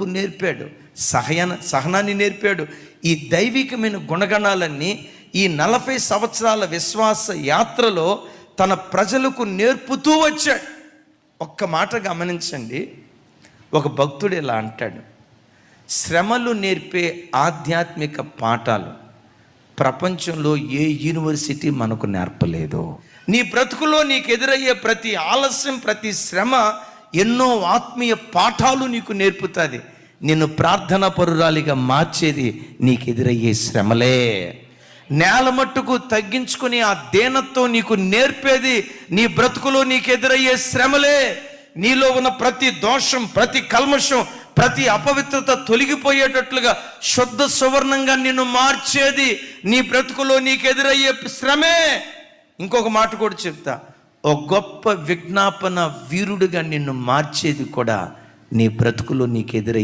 ఓర్పు నేర్పాడు, సహనాన్ని నేర్పాడు. ఈ దైవికమైన గుణగణాలన్నీ ఈ 40 సంవత్సరాల విశ్వాస యాత్రలో తన ప్రజలకు నేర్పుతూ వచ్చాడు. ఒక్క మాట గమనించండి, ఒక భక్తుడు ఇలా అంటాడు, శ్రమలు నేర్పే ఆధ్యాత్మిక పాఠాలు ప్రపంచంలో ఏ యూనివర్సిటీ మనకు నేర్పలేదు. నీ బ్రతుకులో నీకు ఎదురయ్యే ప్రతి ఆలస్యం, ప్రతి శ్రమ ఎన్నో ఆత్మీయ పాఠాలు నీకు నేర్పుతుంది. నిన్ను ప్రార్థనా పరురాలిగా మార్చేది నీకు ఎదురయ్యే శ్రమలే. నేల మట్టుకు తగ్గించుకుని ఆ దేనత్వం నీకు నేర్పేది నీ బ్రతుకులో నీకు ఎదురయ్యే శ్రమలే. నీలో ఉన్న ప్రతి దోషం, ప్రతి కల్మషం, ప్రతి అపవిత్రత తొలగిపోయేటట్లుగా శుద్ధ సువర్ణంగా నిన్ను మార్చేది నీ బ్రతుకులో నీకు ఎదురయ్యే శ్రమే. ఇంకొక మాట కూడా చెప్తా, ఓ గొప్ప విజ్ఞాపన వీరుడిగా నిన్ను మార్చేది కూడా నీ బ్రతుకులో నీకు ఎదురయ్యే